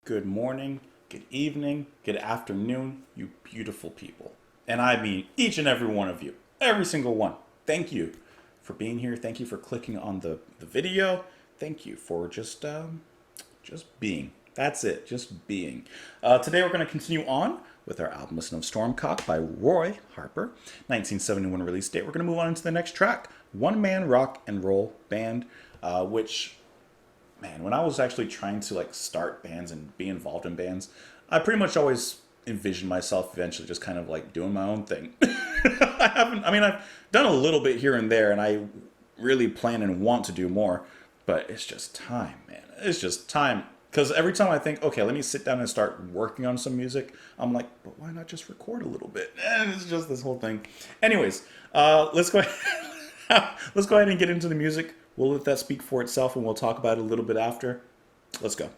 Good morning, good evening, good afternoon, you beautiful people. And I mean each and every one of you, every single one. Thank you for being here. Thank you for clicking on the video. Thank you for just being. That's it, just being. Today we're going to continue on with our album Listen of Stormcock by Roy Harper, 1971 release date. We're going to move on into the next track, One Man Rock and Roll Band, which, man, when I was actually trying to start bands and be involved in bands, I pretty much always envisioned myself eventually just kind of doing my own thing. I've done a little bit here and there, and I really plan and want to do more, but it's just time, man. It's just time. Because every time I think, okay, let me sit down and start working on some music, I'm like, but why not just record a little bit? And it's just this whole thing. Anyways, let's go ahead. Let's go ahead and get into the music. We'll let that speak for itself, and we'll talk about it a little bit after. Let's go.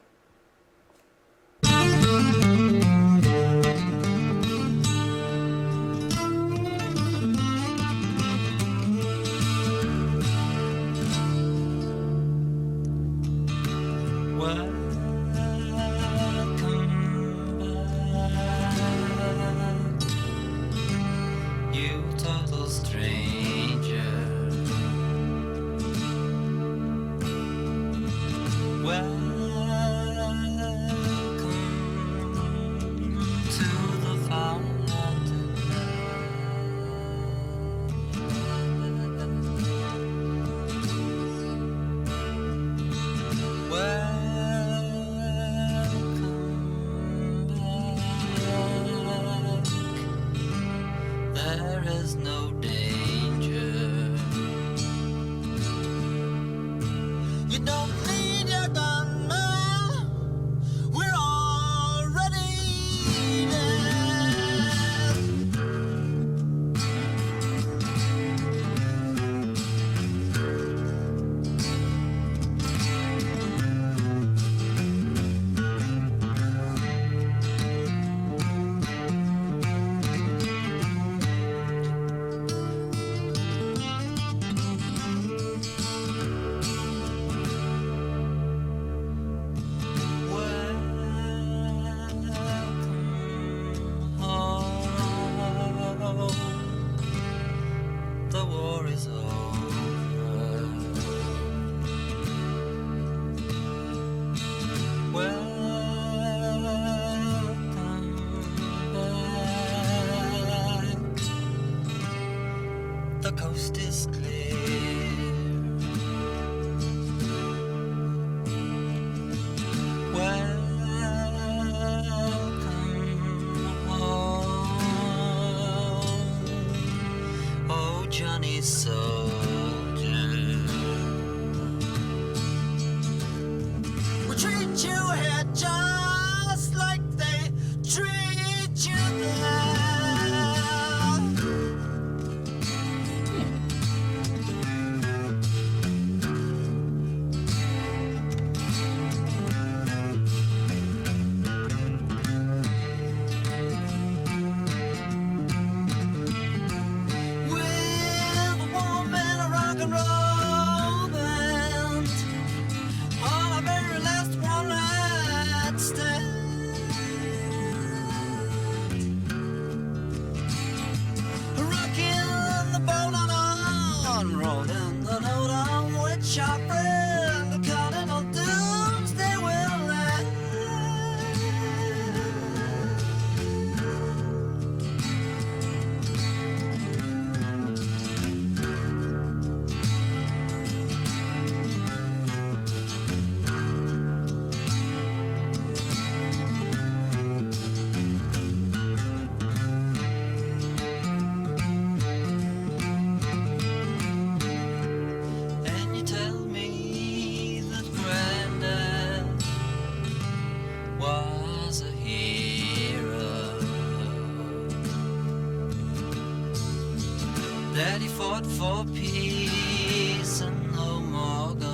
that he fought for peace and no more guns.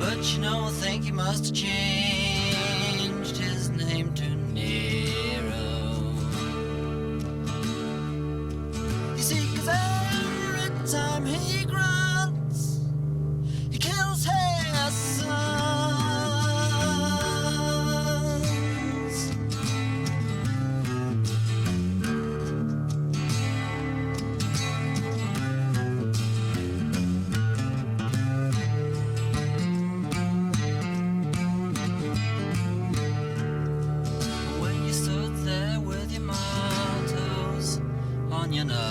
But you know, I think he must have changed his name to Nero. see, 'cause every time he grunts, he kills his sons. When you stood there with your mottos on your knuckles,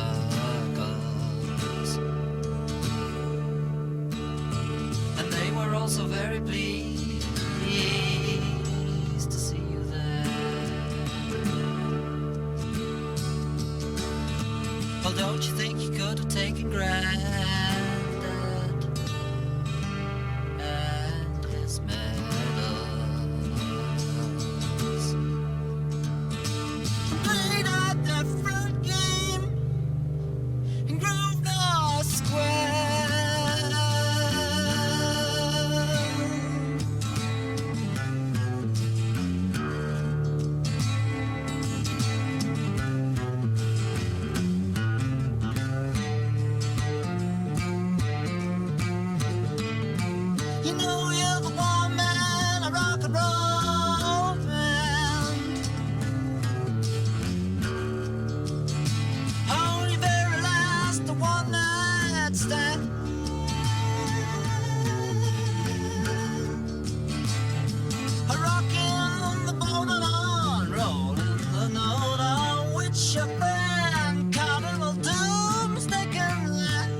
and they were also very pleased to see you there. Well, don't you think you could have taken Granddad and his medals, played a different game in Grosvenor Square? You know you're the one man, a rock and roll band. Only very last, the one night stand. A rockin' the boat and on, rolling the note on which your friend Cardinal Doomsday can land.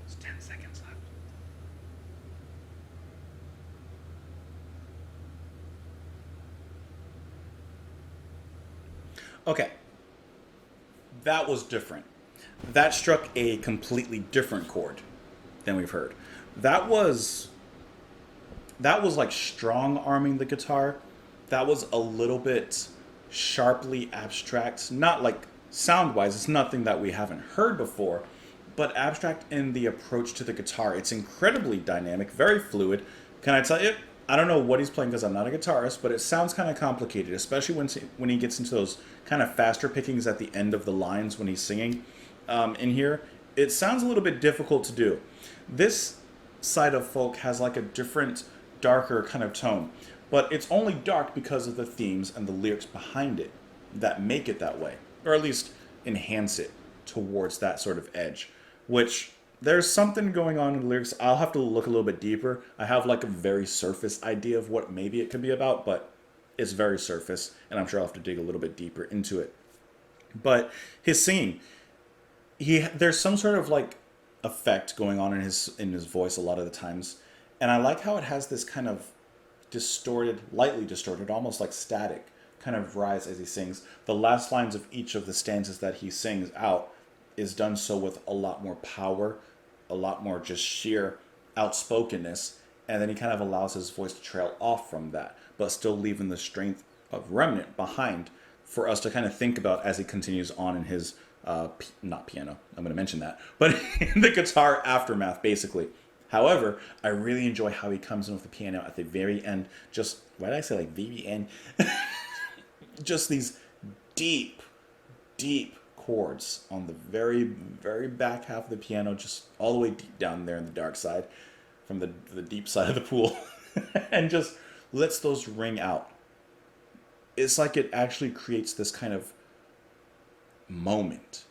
There's 10 seconds left. Okay. That was different. That struck a completely different chord than we've heard. That was like strong arming the guitar. That was a little bit sharply abstract, not like sound wise, it's nothing that we haven't heard before, but abstract in the approach to the guitar. It's incredibly dynamic, very fluid. Can I tell you, I don't know what he's playing because I'm not a guitarist, but it sounds kind of complicated, especially when he gets into those kind of faster pickings at the end of the lines when he's singing in here. It sounds a little bit difficult to do. This side of folk has like a different, darker kind of tone, but it's only dark because of the themes and the lyrics behind it that make it that way, or at least enhance it towards that sort of edge, which there's something going on in the lyrics. I'll have to look a little bit deeper. I have like a very surface idea of what maybe it could be about, but it's very surface, and I'm sure I'll have to dig a little bit deeper into it. But his singing, there's some sort of like effect going on in his voice a lot of the times, and I like how it has this kind of distorted, lightly distorted, almost like static kind of rise as he sings. The last lines of each of the stanzas that he sings out is done so with a lot more power, a lot more just sheer outspokenness, and then he kind of allows his voice to trail off from that, but still leaving the strength of remnant behind for us to kind of think about as he continues on in his not piano, I'm going to mention that, but in the guitar aftermath, basically. However, I really enjoy how he comes in with the piano at the very end. Just, why did I say like very end? Just these deep, deep chords on the very, very back half of the piano, just all the way deep down there in the dark side, from the deep side of the pool, and just lets those ring out. It's like it actually creates this kind of moment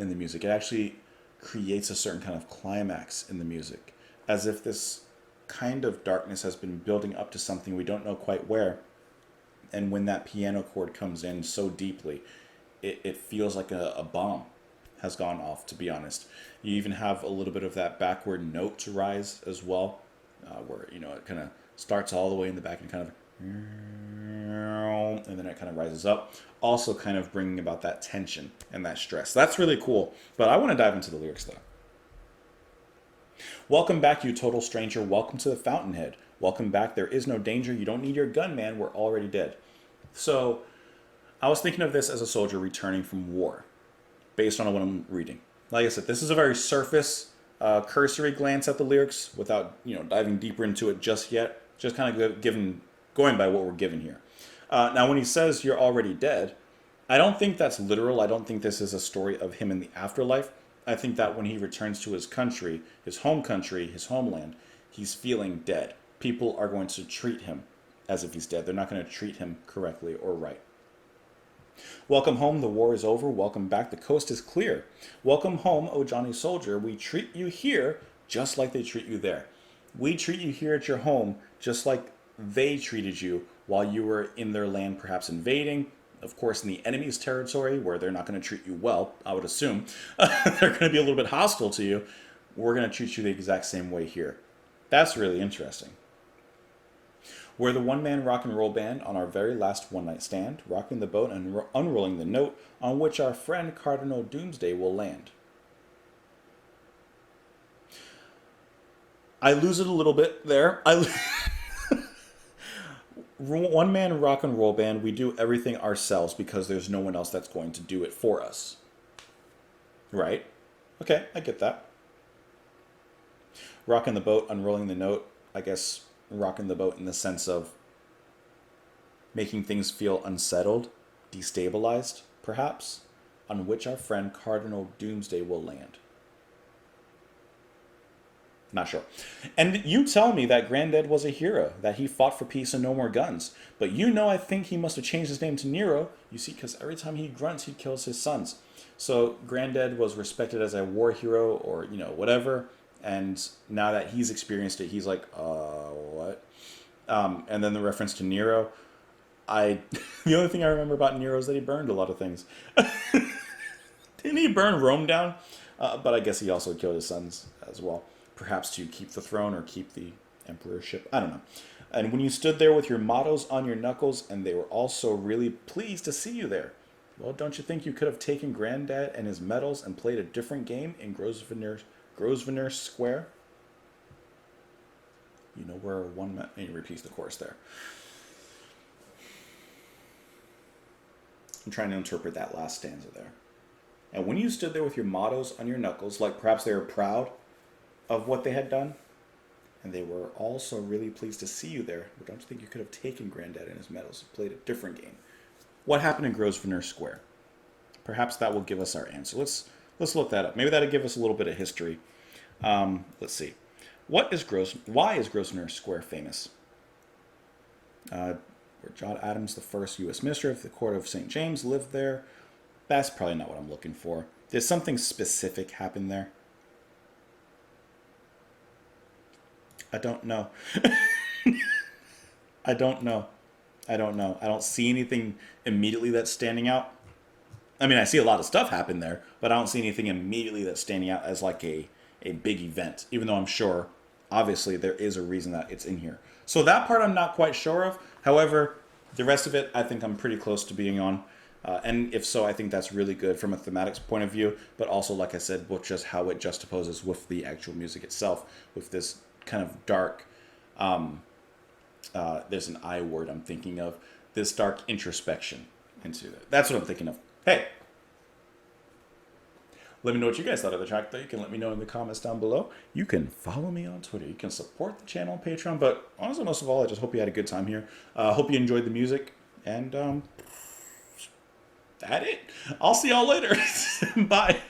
in the music. It actually creates a certain kind of climax in the music, as if this kind of darkness has been building up to something we don't know quite where. And when that piano chord comes in so deeply, it feels like a bomb has gone off, to be honest. You even have a little bit of that backward note to rise as well, where, you know, it kind of starts all the way in the back and kind of, and then it kind of rises up, also kind of bringing about that tension and that stress. That's really cool, but I want to dive into the lyrics though. Welcome back, you total stranger. Welcome to the Fountainhead. Welcome back. There is no danger. You don't need your gun, man. We're already dead. So I was thinking of this as a soldier returning from war, based on what I'm reading. Like I said, this is a very surface, cursory glance at the lyrics without, you know, diving deeper into it just yet. Just kind of going by what we're given here. Now, when he says you're already dead, I don't think that's literal. I don't think this is a story of him in the afterlife. I think that when he returns to his country, his home country, his homeland, he's feeling dead. People are going to treat him as if he's dead. They're not going to treat him correctly or right. Welcome home, the war is over. Welcome back, the coast is clear. Welcome home, O Johnny Soldier. We treat you here just like they treat you there. We treat you here at your home just like they treated you while you were in their land, perhaps invading. Of course, in the enemy's territory, where they're not going to treat you well, I would assume. They're going to be a little bit hostile to you. We're going to treat you the exact same way here. That's really interesting. We're the one-man rock and roll band on our very last one-night stand, rocking the boat and unrolling the note on which our friend Cardinal Doomsday will land. I lose it a little bit there. One-man rock and roll band, we do everything ourselves because there's no one else that's going to do it for us. Right? Okay, I get that. Rocking the boat, unrolling the note, I guess rocking the boat in the sense of making things feel unsettled, destabilized, perhaps, on which our friend Cardinal Doomsday will land. Not sure. And you tell me that Granddad was a hero, that he fought for peace and no more guns. But you know I think he must have changed his name to Nero, you see, because every time he grunts, he kills his sons. So Granddad was respected as a war hero or, you know, whatever. And now that he's experienced it, he's like, what? And then the reference to Nero. The only thing I remember about Nero is that he burned a lot of things. Didn't he burn Rome down? But I guess he also killed his sons as well. Perhaps to keep the throne or keep the emperorship. I don't know. And when you stood there with your mottos on your knuckles, and they were also really pleased to see you there. Well, don't you think you could have taken Granddad and his medals and played a different game in Grosvenor Square? You know where and he repeats the chorus there. I'm trying to interpret that last stanza there. And when you stood there with your mottos on your knuckles, like perhaps they were proud of what they had done, and they were also really pleased to see you there, but don't you think you could have taken Granddad and his medals and played a different game? What happened in Grosvenor Square? Perhaps that will give us our answer. Let's look that up. Maybe that'll give us a little bit of history. Let's see. Why is Grosvenor Square famous? Where John Adams, the first U.S. Minister of the Court of St. James, lived there. That's probably not what I'm looking for. Did something specific happen there? I don't know. I don't know. I don't see anything immediately that's standing out. I mean, I see a lot of stuff happen there, but I don't see anything immediately that's standing out as like a big event, even though I'm sure, obviously, there is a reason that it's in here. So that part I'm not quite sure of. However, the rest of it, I think I'm pretty close to being on. And if so, I think that's really good from a thematics point of view, but also, like I said, with just how it juxtaposes with the actual music itself, with this kind of dark, there's an I word I'm thinking of, this dark introspection into it. That's what I'm thinking of. Hey, Let me know what you guys thought of the track, though. You can let me know in the comments down below. You can follow me on Twitter. You can support the channel on Patreon. But honestly, most of all, I just hope you had a good time here. Hope you enjoyed the music. And that it. I'll see y'all later. Bye.